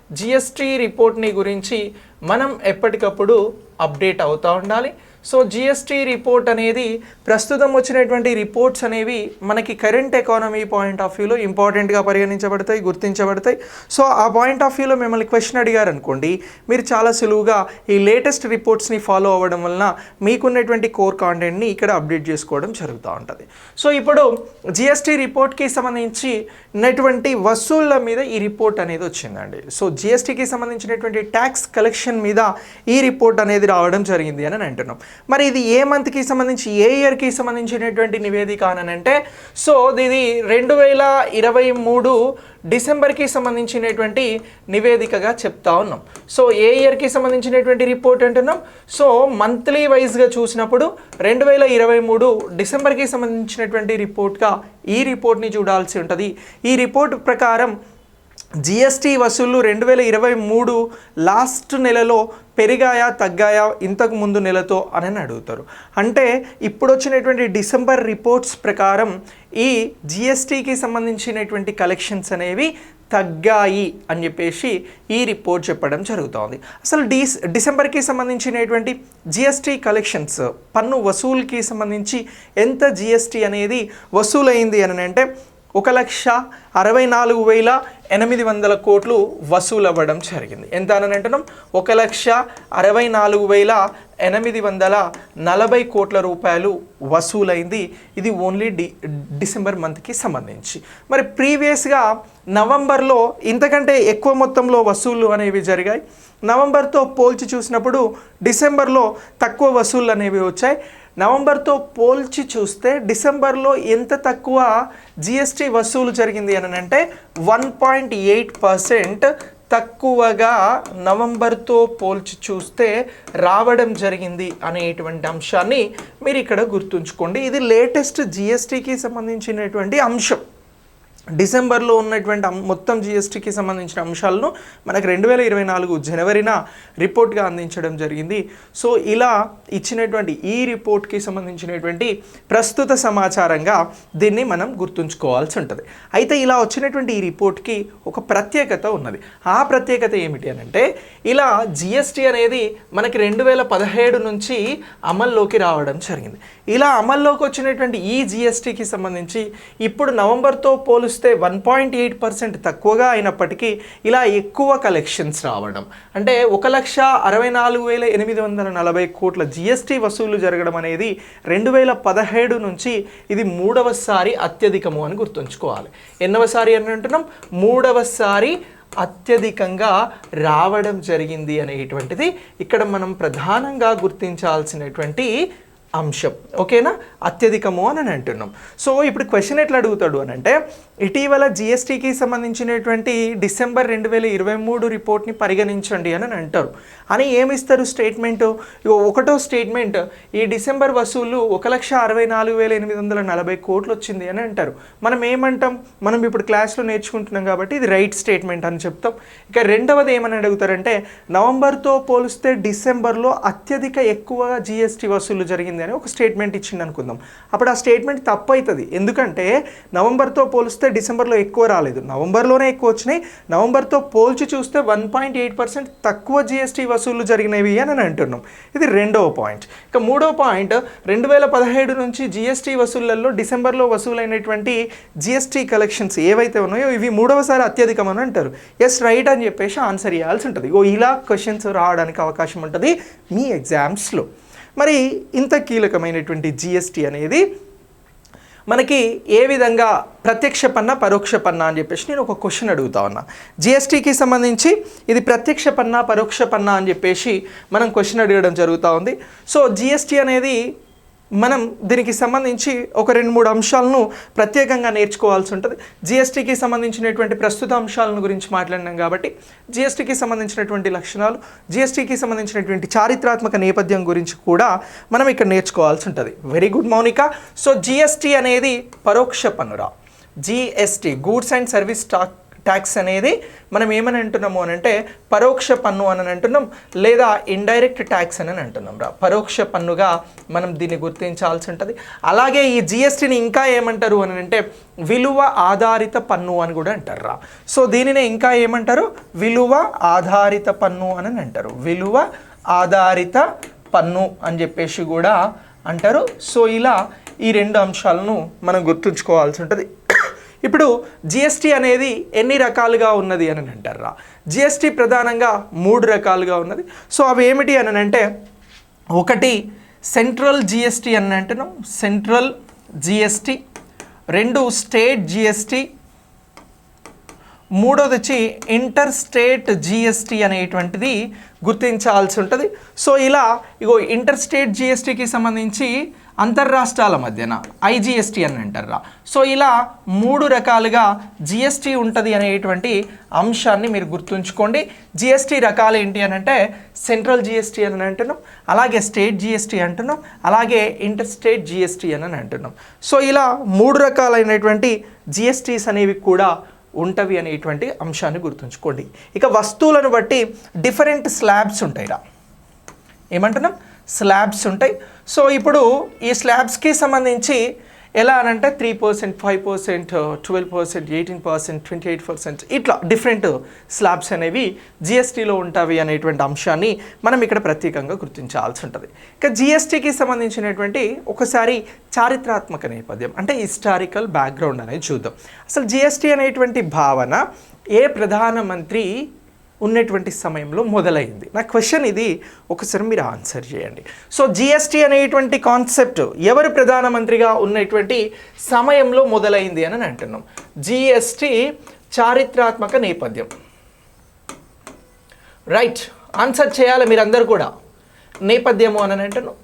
GST రిపోర్ట్ని గురించి మనం ఎప్పటికప్పుడు అప్డేట్ అవుతూ ఉండాలి. సో జిఎస్టీ రిపోర్ట్ అనేది ప్రస్తుతం వచ్చినటువంటి రిపోర్ట్స్ అనేవి మనకి కరెంట్ ఎకానమీ పాయింట్ ఆఫ్ వ్యూలో ఇంపార్టెంట్గా పరిగణించబడతాయి, గుర్తించబడతాయి. సో ఆ పాయింట్ ఆఫ్ వ్యూలో మిమ్మల్ని క్వశ్చన్ అడిగారు అనుకోండి, మీరు చాలా సులువుగా ఈ లేటెస్ట్ రిపోర్ట్స్ని ఫాలో అవ్వడం వలన మీకున్నటువంటి కోర్ కాంటెంట్ని ఇక్కడ అప్డేట్ చేసుకోవడం జరుగుతూ ఉంటుంది. సో ఇప్పుడు జిఎస్టీ రిపోర్ట్కి సంబంధించి ఉన్నటువంటి వసూళ్ల మీద ఈ రిపోర్ట్ అనేది వచ్చిందండి. సో జిఎస్టీకి సంబంధించినటువంటి ట్యాక్స్ కలెక్షన్ మీద ఈ రిపోర్ట్ అనేది రావడం జరిగింది అని అంటున్నాం. మరి ఇది ఏ మంత్కి సంబంధించి, ఏ ఇయర్కి సంబంధించినటువంటి నివేదిక అని అంటే, సో ఇది 2023 డిసెంబర్కి సంబంధించినటువంటి నివేదికగా చెప్తా ఉన్నాం. సో ఏ ఇయర్కి సంబంధించినటువంటి రిపోర్ట్ అంటున్నాం. సో మంత్లీ వైజ్గా చూసినప్పుడు 2023 డిసెంబర్కి సంబంధించినటువంటి రిపోర్ట్గా ఈ రిపోర్ట్ని చూడాల్సి ఉంటుంది. ఈ రిపోర్ట్ ప్రకారం జిఎస్టీ వసూళ్లు 2023 లాస్ట్ నెలలో పెరిగాయా తగ్గాయా ఇంతకు ముందు నెలతో అని అడుగుతారు. అంటే ఇప్పుడు వచ్చినటువంటి డిసెంబర్ రిపోర్ట్స్ ప్రకారం ఈ జిఎస్టీకి సంబంధించినటువంటి కలెక్షన్స్ అనేవి తగ్గాయి అని చెప్పేసి ఈ రిపోర్ట్ చెప్పడం జరుగుతోంది. అసలు డిసెంబర్కి సంబంధించినటువంటి జిఎస్టీ కలెక్షన్స్, పన్ను వసూలుకి సంబంధించి ఎంత జిఎస్టీ అనేది వసూలైంది అని అంటే 1,64,800 కోట్లు వసూలు అవ్వడం జరిగింది. ఎంత అని అంటున్నాం? 1,64,840 కోట్ల రూపాయలు వసూలైంది. ఇది ఓన్లీ డిసెంబర్ మంత్కి సంబంధించి. మరి ప్రీవియస్గా నవంబర్లో ఇంతకంటే ఎక్కువ మొత్తంలో వసూళ్లు అనేవి జరిగాయి. నవంబర్తో పోల్చి చూసినప్పుడు డిసెంబర్లో తక్కువ వసూళ్ళు అనేవి వచ్చాయి. నవంబర్తో పోల్చి చూస్తే డిసెంబర్లో ఎంత తక్కువ జిఎస్టీ వసూలు జరిగింది అని అంటే 1.8% తక్కువగా నవంబర్తో పోల్చి చూస్తే రావడం జరిగింది అనేటువంటి అంశాన్ని మీరు ఇక్కడ గుర్తుంచుకోండి. ఇది లేటెస్ట్ జిఎస్టీకి సంబంధించినటువంటి అంశం. డిసెంబర్లో ఉన్నటువంటి మొత్తం జిఎస్టీకి సంబంధించిన అంశాలను మనకు 2024 జనవరిన రిపోర్ట్గా అందించడం జరిగింది. సో ఇలా ఇచ్చినటువంటి ఈ రిపోర్ట్కి సంబంధించినటువంటి ప్రస్తుత సమాచారంగా దీన్ని మనం గుర్తుంచుకోవాల్సి ఉంటుంది. అయితే ఇలా వచ్చినటువంటి ఈ రిపోర్ట్కి ఒక ప్రత్యేకత ఉన్నది. ఆ ప్రత్యేకత ఏమిటి అని అంటే, ఇలా జిఎస్టీ అనేది మనకి 2017 నుంచి అమల్లోకి రావడం జరిగింది. ఇలా అమల్లోకి వచ్చినటువంటి ఈ జిఎస్టీకి సంబంధించి ఇప్పుడు నవంబర్తో పోలుస్తే 1.8% తక్కువగా అయినప్పటికీ ఇలా ఎక్కువ కలెక్షన్స్ రావడం, అంటే 1,64,840 కోట్ల జిఎస్టీ వసూలు జరగడం అనేది 2017 నుంచి ఇది 3వసారి అత్యధికము అని గుర్తుంచుకోవాలి. ఎన్నవసారి అని అంటున్నాం? 3వసారి అత్యధికంగా రావడం జరిగింది అనేటువంటిది ఇక్కడ మనం ప్రధానంగా గుర్తించాల్సినటువంటి అంశం. ఓకేనా? అత్యధికము అని అంటున్నాం. సో ఇప్పుడు క్వశ్చన్ ఎట్లా అడుగుతాడు అని అంటే, ఇటీవల జిఎస్టీకి సంబంధించినటువంటి డిసెంబర్ 2023 రిపోర్ట్ని పరిగణించండి అని అంటారు. అని ఏమిస్తారు స్టేట్మెంటు? ఒకటో స్టేట్మెంట్, ఈ డిసెంబర్ వసూలు 1,64,840 కోట్లు వచ్చింది అని అంటారు. మనం ఏమంటాం? మనం ఇప్పుడు క్లాస్లో నేర్చుకుంటున్నాం కాబట్టి ఇది రైట్ స్టేట్మెంట్ అని చెప్తాం. ఇక రెండవది ఏమని అడుగుతారంటే, నవంబర్తో పోలిస్తే డిసెంబర్లో అత్యధిక ఎక్కువగా జిఎస్టీ వసూలు జరిగింది అని ఒక స్టేట్మెంట్ ఇచ్చింది అనుకుందాం. అప్పుడు ఆ స్టేట్మెంట్ తప్పు అవుతుంది. ఎందుకంటే నవంబర్తో పోలిస్తే డిసెంబర్లో ఎక్కువ రాలేదు, నవంబర్లోనే ఎక్కువ వచ్చినాయి. నవంబర్తో పోల్చి చూస్తే 1.8% తక్కువ జిఎస్టీ వసూళ్లు జరిగినవి అని అంటున్నాం. ఇది రెండవ పాయింట్. ఇక మూడవ పాయింట్, 2017 నుంచి జిఎస్టీ వసూళ్లలో డిసెంబర్లో వసూలైనటువంటి జిఎస్టీ కలెక్షన్స్ ఏవైతే ఉన్నాయో ఇవి 3వసారి అత్యధికం అని అంటారు. ఎస్, రైట్ అని చెప్పేసి ఆన్సర్ ఇవ్వాల్సి ఉంటుంది. ఇలా క్వశ్చన్స్ రావడానికి అవకాశం ఉంటుంది మీ ఎగ్జామ్స్లో. మరి ఇంత కీలకమైనటువంటి జిఎస్టీ అనేది మనకి ఏ విధంగా ప్రత్యక్ష పన్ను, పరోక్ష పన్ను అని చెప్పేసి నేను ఒక క్వశ్చన్ అడుగుతా ఉన్నా. జిఎస్టీకి సంబంధించి ఇది ప్రత్యక్ష పన్ను, పరోక్ష పన్ను అని చెప్పేసి మనం క్వశ్చన్ అడగడం జరుగుతూ ఉంది. సో జిఎస్టీ అనేది మనం దీనికి సంబంధించి ఒక 2-3 అంశాలను ప్రత్యేకంగా నేర్చుకోవాల్సి ఉంటుంది. జిఎస్టీకి సంబంధించినటువంటి ప్రస్తుత అంశాలను గురించి మాట్లాడినాం కాబట్టి జిఎస్టీకి సంబంధించినటువంటి లక్షణాలు, జిఎస్టీకి సంబంధించినటువంటి చారిత్రాత్మక నేపథ్యం గురించి కూడా మనం ఇక్కడ నేర్చుకోవాల్సి ఉంటుంది. Very good Mounika. So GST అనేది పరోక్ష పన్నురా. GST, goods and service tax అనేది మనం ఏమని అంటున్నాము అని అంటే పరోక్ష పన్ను అని అంటున్నాం, లేదా ఇండైరెక్ట్ ట్యాక్స్ అని అంటున్నాం రా. పరోక్ష పన్నుగా మనం దీన్ని గుర్తించాల్సి ఉంటుంది. అలాగే ఈ జిఎస్టీని ఇంకా ఏమంటారు అని అంటే విలువ ఆధారిత పన్ను అని కూడా అంటారు రా. సో దీనిని ఇంకా ఏమంటారు, విలువ ఆధారిత పన్ను అని అంటారు. విలువ ఆధారిత పన్ను అని చెప్పేసి కూడా అంటారు. సో ఇలా ఈ రెండు అంశాలను మనం గుర్తుంచుకోవాల్సి ఉంటుంది. ఇప్పుడు జిఎస్టీ అనేది ఎన్ని రకాలుగా ఉన్నది అని అంటారా? జిఎస్టీ ప్రధానంగా 3 రకాలుగా ఉన్నది. సో అవి ఏమిటి అని అంటే, ఒకటి సెంట్రల్ జిఎస్టీ అని అంటున్నాం, సెంట్రల్ జిఎస్టీ. 2 state GST. 3వది వచ్చి ఇంటర్ స్టేట్ జిఎస్టీ అనేటువంటిది గుర్తించాల్సి ఉంటుంది. సో ఇలా ఇగో ఇంటర్ స్టేట్ జిఎస్టీకి సంబంధించి అంతర్రాష్ట్రాల మధ్యన ఐజిఎస్టీ అని అంటారా. సో ఇలా 3 రకాలుగా జిఎస్టీ ఉంటుంది అనేటువంటి అంశాన్ని మీరు గుర్తుంచుకోండి. జిఎస్టీ రకాలు ఏంటి అని అంటే సెంట్రల్ జిఎస్టీ అని అంటున్నాం, అలాగే స్టేట్ జిఎస్టీ అంటున్నాం, అలాగే ఇంటర్ స్టేట్ జిఎస్టీ అని అంటున్నాం. సో ఇలా 3 రకాలైనటువంటి జిఎస్టీస్ అనేవి కూడా ఉంటవి అనేటువంటి అంశాన్ని గుర్తుంచుకోండి. ఇక వస్తువులను బట్టి డిఫరెంట్ స్లాబ్స్ ఉంటాయిరా. ఏమంటున్నాం, స్లాబ్స్ ఉంటాయి. సో ఇప్పుడు ఈ స్లాబ్స్కి సంబంధించి ఎలా అనంటే 3%, 5%, 12%, 18%, 28%, ఇట్లా డిఫరెంట్ స్లాబ్స్ అనేవి జిఎస్టీలో ఉంటాయి అనేటువంటి అంశాన్ని మనం ఇక్కడ ప్రత్యేకంగా గుర్తించాల్సి ఉంటుంది. ఇక జిఎస్టీకి సంబంధించినటువంటి ఒకసారి చారిత్రాత్మక నేపథ్యం అంటే హిస్టారికల్ బ్యాక్గ్రౌండ్ అనేది చూద్దాం. అసలు జిఎస్టీ అనేటువంటి భావన ఏ ప్రధానమంత్రి ఉన్నటువంటి సమయంలో మొదలైంది? నా క్వశ్చన్ ఇది, ఒకసారి మీరు ఆన్సర్ చేయండి. సో జిఎస్టీ అనేటువంటి కాన్సెప్ట్ ఎవరు ప్రధానమంత్రిగా ఉన్నటువంటి సమయంలో మొదలైంది అని అంటున్నాం. జిఎస్టీ చారిత్రాత్మక నేపథ్యం. రైట్, ఆన్సర్ చేయాలి మీరందరూ కూడా. నేపథ్యము అని అంటున్నాం.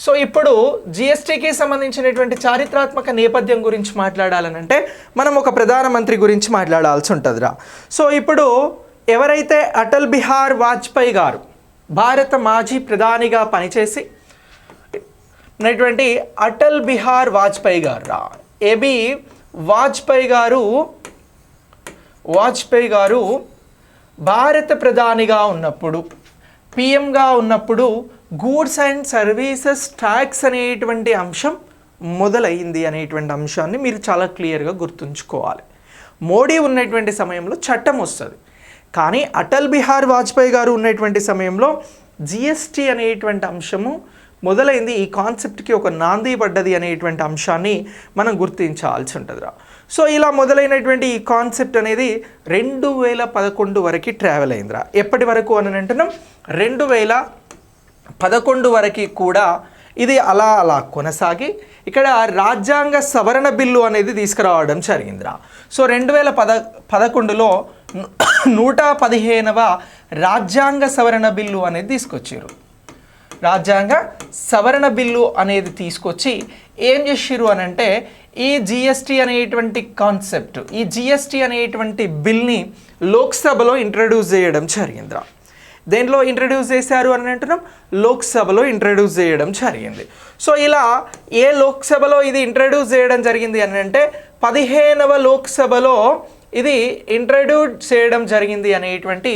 సో ఇప్పుడు జిఎస్టీకి సంబంధించినటువంటి చారిత్రాత్మక నేపథ్యం గురించి మాట్లాడాలనంటే మనం ఒక ప్రధానమంత్రి గురించి మాట్లాడాల్సి ఉంటుందిరా. సో ఇప్పుడు ఎవరైతే అటల్ బిహార్ వాజ్పేయి గారు భారత మాజీ ప్రధానిగా పనిచేసి ఉన్నటువంటి అటల్ బిహార్ వాజ్పేయి గారు రా, ఏబి వాజ్పేయి గారు భారత ప్రధానిగా ఉన్నప్పుడు, పిఎంగా ఉన్నప్పుడు గూడ్స్ అండ్ సర్వీసెస్ ట్యాక్స్ అనేటువంటి అంశం మొదలైంది అనేటువంటి అంశాన్ని మీరు చాలా క్లియర్గా గుర్తుంచుకోవాలి. మోడీ ఉన్నటువంటి సమయంలో చట్టం వస్తుంది, కానీ అటల్ బిహార్ వాజ్పేయి గారు ఉన్నటువంటి సమయంలో జిఎస్టీ అనేటువంటి అంశము మొదలైంది. ఈ కాన్సెప్ట్కి ఒక నాంది పడ్డది అనేటువంటి అంశాన్ని మనం గుర్తించాల్సి ఉంటుందిరా. సో ఇలా మొదలైనటువంటి ఈ కాన్సెప్ట్ అనేది 2011 వరకు ట్రావెల్ అయిందిరా. ఎప్పటి వరకు అని అంటున్నాం, 2011 వరకు కూడా ఇది అలా కొనసాగి ఇక్కడ రాజ్యాంగ సవరణ బిల్లు అనేది తీసుకురావడం జరిగిందిరా. సో 2011లో 115వ రాజ్యాంగ సవరణ బిల్లు అనేది తీసుకొచ్చారు. రాజ్యాంగ సవరణ బిల్లు అనేది తీసుకొచ్చి ఏం చేసిర్రు అని అంటే ఈ జిఎస్టీ అనేటువంటి కాన్సెప్ట్, ఈ జిఎస్టీ అనేటువంటి బిల్ని లోక్సభలో ఇంట్రడ్యూస్ చేయడం జరిగిందిరా. దేంట్లో ఇంట్రడ్యూస్ చేశారు అని అంటున్నాం, లోక్సభలో ఇంట్రడ్యూస్ చేయడం జరిగింది. సో ఇలా ఏ లోక్సభలో ఇది ఇంట్రడ్యూస్ చేయడం జరిగింది అని అంటే 15వ లోక్సభలో ఇది ఇంట్రడ్యూస్ చేయడం జరిగింది అనేటువంటి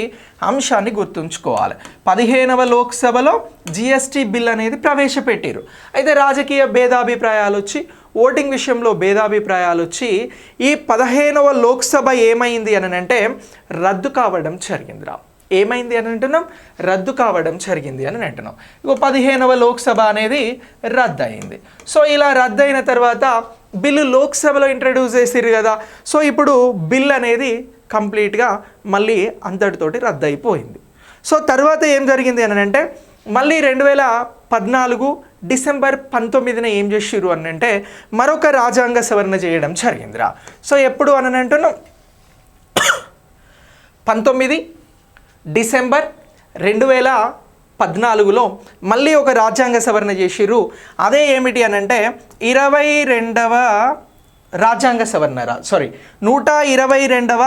అంశాన్ని గుర్తుంచుకోవాలి. 15వ లోక్సభలో జిఎస్టీ బిల్ అనేది ప్రవేశపెట్టారు. అయితే రాజకీయ భేదాభిప్రాయాలు వచ్చి, ఓటింగ్ విషయంలో భేదాభిప్రాయాలు వచ్చి ఈ 15వ లోక్సభ ఏమైంది అని అంటే రద్దు కావడం జరిగిందిరా. ఏమైంది అని అంటున్నాం, రద్దు కావడం జరిగింది అని అంటున్నాం. ఇగో 15వ లోక్సభ అనేది రద్దు అయింది. సో ఇలా రద్దు అయిన తర్వాత బిల్లు లోక్సభలో ఇంట్రడ్యూస్ చేసిర్రు కదా. సో ఇప్పుడు బిల్ అనేది కంప్లీట్గా మళ్ళీ అంతటితోటి రద్దు అయిపోయింది. సో తర్వాత ఏం జరిగింది అని అంటే మళ్ళీ 2014 డిసెంబర్ 19న ఏం చేసిర్రు అని అంటే మరొక రాజ్యాంగ సవరణ చేయడం జరిగిందిరా. సో ఎప్పుడు అని అంటున్నాం 19 డిసెంబర్ 2014లో మళ్ళీ ఒక రాజ్యాంగ సవరణ చేసిర్రు. అదే ఏమిటి అని అంటే 22వ రాజ్యాంగ సవరణ 122వ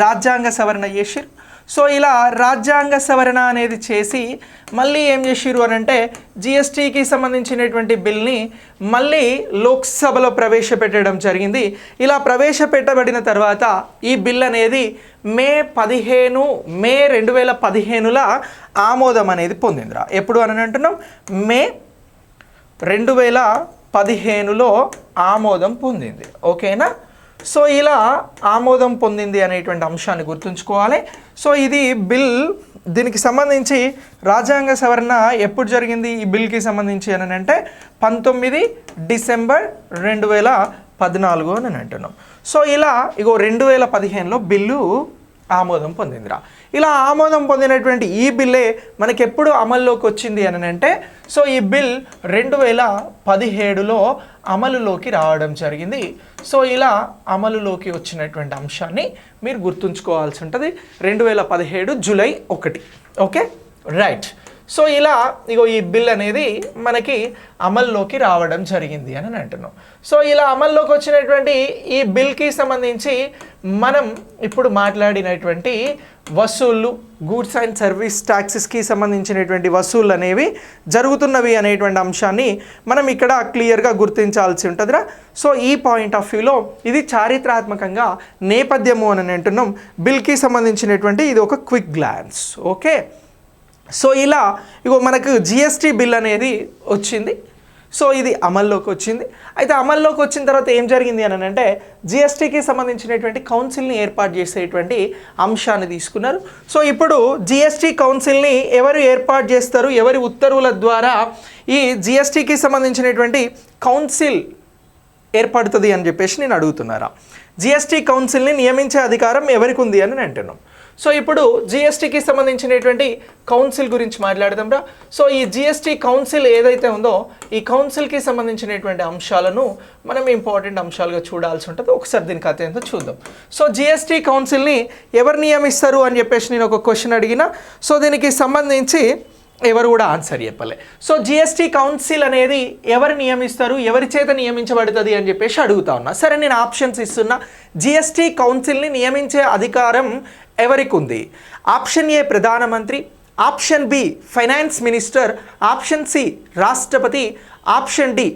రాజ్యాంగ సవరణ చేసిరు. సో ఇలా రాజ్యాంగ సవరణ అనేది చేసి మళ్ళీ ఏం చేసిరు అని అంటే జిఎస్టీకి సంబంధించినటువంటి బిల్ని మళ్ళీ లోక్సభలో ప్రవేశపెట్టడం జరిగింది. ఇలా ప్రవేశపెట్టబడిన తర్వాత ఈ బిల్ అనేది మే 2015 ఆమోదం అనేది పొందిందిరా. ఎప్పుడు అని అంటున్నాం? మే 2015లో ఆమోదం పొందింది. ఓకేనా? సో ఇలా ఆమోదం పొందింది అనేటువంటి అంశాన్ని గుర్తుంచుకోవాలి. సో ఇది బిల్, దీనికి సంబంధించి రాజ్యాంగ సవరణ ఎప్పుడు జరిగింది ఈ బిల్కి సంబంధించి అని అంటే 19 డిసెంబర్ 2014 అని అంటున్నాం. సో ఇలా 2015లో బిల్లు ఆమోదం పొందిందిరా. ఇలా ఆమోదం పొందినటువంటి ఈ బిల్లే మనకి ఎప్పుడు అమల్లోకి వచ్చింది అని అంటే సో ఈ బిల్ 2017లో అమలులోకి రావడం జరిగింది. సో ఇలా అమలులోకి వచ్చినటువంటి అంశాన్ని మీరు గుర్తుంచుకోవాల్సి ఉంటుంది. 2017 జూలై 1. Okay, right. సో ఇలా ఈ బిల్ అనేది మనకి అమల్లోకి రావడం జరిగింది అని అంటున్నాం. సో ఇలా అమల్లోకి వచ్చినటువంటి ఈ బిల్కి సంబంధించి మనం ఇప్పుడు మాట్లాడినటువంటి వసూళ్ళు, గూడ్స్ అండ్ సర్వీస్ ట్యాక్సెస్కి సంబంధించినటువంటి వసూళ్ళు అనేవి జరుగుతున్నవి అనేటువంటి అంశాన్ని మనం ఇక్కడ క్లియర్గా గుర్తించాల్సి ఉంటుందిరా. సో ఈ పాయింట్ ఆఫ్ వ్యూలో ఇది చారిత్రాత్మకంగా నేపథ్యము అని అంటున్నాం. బిల్కి సంబంధించినటువంటి ఇది ఒక క్విక్ గ్లాన్స్. ఓకే, సో ఇలా మనకు జిఎస్టీ బిల్ అనేది వచ్చింది. సో ఇది అమల్లోకి వచ్చింది. అయితే అమల్లోకి వచ్చిన తర్వాత ఏం జరిగింది అని అంటే జిఎస్టీకి సంబంధించినటువంటి కౌన్సిల్ని ఏర్పాటు చేసేటువంటి అంశాన్ని తీసుకున్నారు. సో ఇప్పుడు జిఎస్టీ కౌన్సిల్ని ఎవరు ఏర్పాటు చేస్తారు, ఎవరి ఉత్తర్వుల ద్వారా ఈ జిఎస్టీకి సంబంధించినటువంటి కౌన్సిల్ ఏర్పడుతుంది అని చెప్పేసి నేను అడుగుతున్నారా. జిఎస్టీ కౌన్సిల్ని నియమించే అధికారం ఎవరికి ఉంది అని అంటున్నాం. సో ఇప్పుడు జిఎస్టీకి సంబంధించినటువంటి కౌన్సిల్ గురించి మాట్లాడదాం రా. సో ఈ జిఎస్టీ కౌన్సిల్ ఏదైతే ఉందో ఈ కౌన్సిల్కి సంబంధించినటువంటి అంశాలను మనం ఇంపార్టెంట్ అంశాలుగా చూడాల్సి ఉంటుంది. ఒకసారి దీని కథ ఏంటో చూద్దాం. సో జిఎస్టీ కౌన్సిల్ని ఎవరు నియమిస్తారు అని చెప్పేసి నేను ఒక క్వశ్చన్ అడిగిన. సో దీనికి సంబంధించి ఎవరు కూడా ఆన్సర్ చెప్పలే. సో జిఎస్టీ కౌన్సిల్ అనేది ఎవరు నియమిస్తారు, ఎవరి చేత నియమించబడుతుంది అని చెప్పేసి అడుగుతా ఉన్నా. సరే, నేను ఆప్షన్స్ ఇస్తున్నా. జిఎస్టీ కౌన్సిల్ని నియమించే అధికారం ఎవరికి ఉంది? ఆప్షన్ ఏ ప్రధానమంత్రి, option B finance minister, option C రాష్ట్రపతి, ఆప్షన్ డి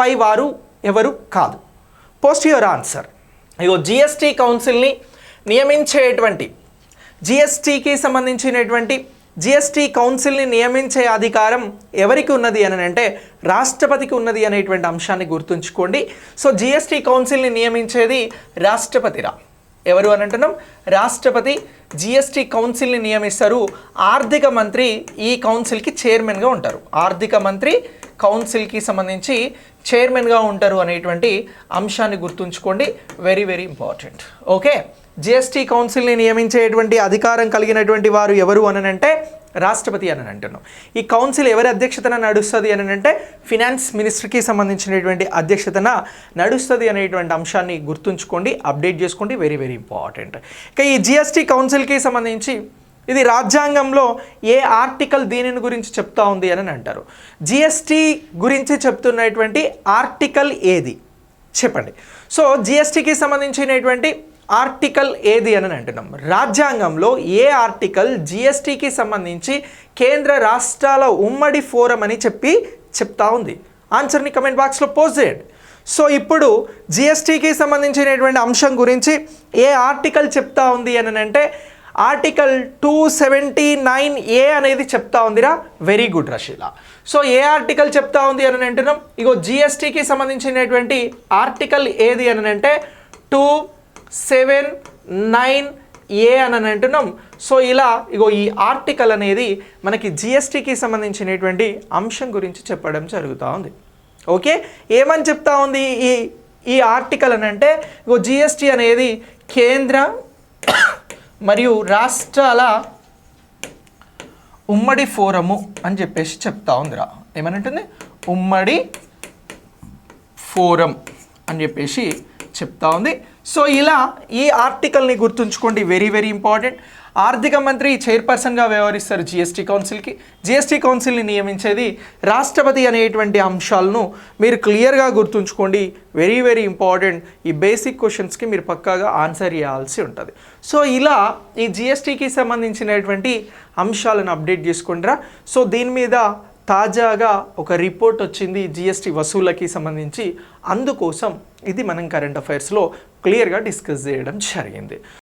పైవారు ఎవరు కాదు. Post your answer. జిఎస్టీ కౌన్సిల్ని నియమించేటువంటి జిఎస్టీకి సంబంధించినటువంటి జిఎస్టీ కౌన్సిల్ని నియమించే అధికారం ఎవరికి ఉన్నది అని అంటే రాష్ట్రపతికి ఉన్నది అనేటువంటి అంశాన్ని గుర్తుంచుకోండి. సో జిఎస్టీ కౌన్సిల్ని నియమించేది రాష్ట్రపతిరా. ఎవరు అని అంటున్నాం? రాష్ట్రపతి జిఎస్టీ కౌన్సిల్ని నియమిస్తారు. ఆర్థిక మంత్రి ఈ కౌన్సిల్కి చైర్మన్గా ఉంటారు. ఆర్థిక మంత్రి కౌన్సిల్కి సంబంధించి చైర్మన్గా ఉంటారు అనేటువంటి అంశాన్ని గుర్తుంచుకోండి. Very very important. Okay, GST కౌన్సిల్ని నియమించేటువంటి అధికారం కలిగినటువంటి వారు ఎవరు అని అంటే రాష్ట్రపతి అని అంటున్నాం. ఈ కౌన్సిల్ ఎవరి అధ్యక్షతన నడుస్తుంది అని అంటే ఫినాన్స్ మినిస్టర్కి సంబంధించినటువంటి అధ్యక్షతన నడుస్తుంది అనేటువంటి అంశాన్ని గుర్తుంచుకోండి, అప్డేట్ చేసుకోండి. Very very important. ఇక ఈ జిఎస్టీ కౌన్సిల్కి సంబంధించి ఇది రాజ్యాంగంలో ఏ ఆర్టికల్ దీనిని గురించి చెప్తా ఉంది అని అంటారు? జిఎస్టీ గురించి చెప్తున్నటువంటి ఆర్టికల్ ఏది చెప్పండి. సో జిఎస్టీకి సంబంధించినటువంటి ఆర్టికల్ ఏది అని అంటున్నాం? రాజ్యాంగంలో ఏ ఆర్టికల్ జిఎస్టీకి సంబంధించి కేంద్ర రాష్ట్రాల ఉమ్మడి ఫోరం అని చెప్తా ఉంది? ఆన్సర్ని కమెంట్ బాక్స్లో పోస్ట్ చేయండి. సో ఇప్పుడు జిఎస్టీకి సంబంధించినటువంటి అంశం గురించి ఏ ఆర్టికల్ చెప్తా ఉంది అని అంటే ఆర్టికల్ 279A అనేది చెప్తా ఉందిరా. Very good Rashila. సో ఏ ఆర్టికల్ చెప్తా ఉంది అని అంటున్నాం? జిఎస్టీకి సంబంధించినటువంటి ఆర్టికల్ ఏది అని అంటే 279A అని అంటున్నాం. సో ఇలా ఈ ఆర్టికల్ అనేది మనకి జిఎస్టీకి సంబంధించినటువంటి అంశం గురించి చెప్పడం జరుగుతూ ఉంది. ఓకే, ఏమని చెప్తా ఉంది ఈ ఆర్టికల్ అని అంటే జిఎస్టీ అనేది కేంద్ర మరియు రాష్ట్రాల ఉమ్మడి ఫోరము అని చెప్పేసి చెప్తా ఉందిరా. ఏమనంటుంది? ఉమ్మడి ఫోరం అని చెప్పేసి చెప్తా ఉంది. సో ఇలా ఈ ఆర్టికల్ని గుర్తుంచుకోండి. Very very important. ఆర్థిక మంత్రి చైర్పర్సన్గా వ్యవహరిస్తారు జిఎస్టీ కౌన్సిల్కి. జిఎస్టీ కౌన్సిల్ని నియమించేది రాష్ట్రపతి అనేటువంటి అంశాలను మీరు క్లియర్గా గుర్తుంచుకోండి. Very very important. ఈ బేసిక్ క్వశ్చన్స్కి మీరు పక్కాగా ఆన్సర్ చేయాల్సి ఉంటుంది. సో ఇలా ఈ జిఎస్టీకి సంబంధించినటువంటి అంశాలను అప్డేట్ చేసుకుంటారా. సో దీని మీద తాజాగా ఒక రిపోర్ట్ వచ్చింది జిఎస్టీ వసూళ్ళకి సంబంధించి. అందుకోసం ఇది మనం కరెంట్ అఫైర్స్లో క్లియర్గా డిస్కస్ చేయడం జరిగింది.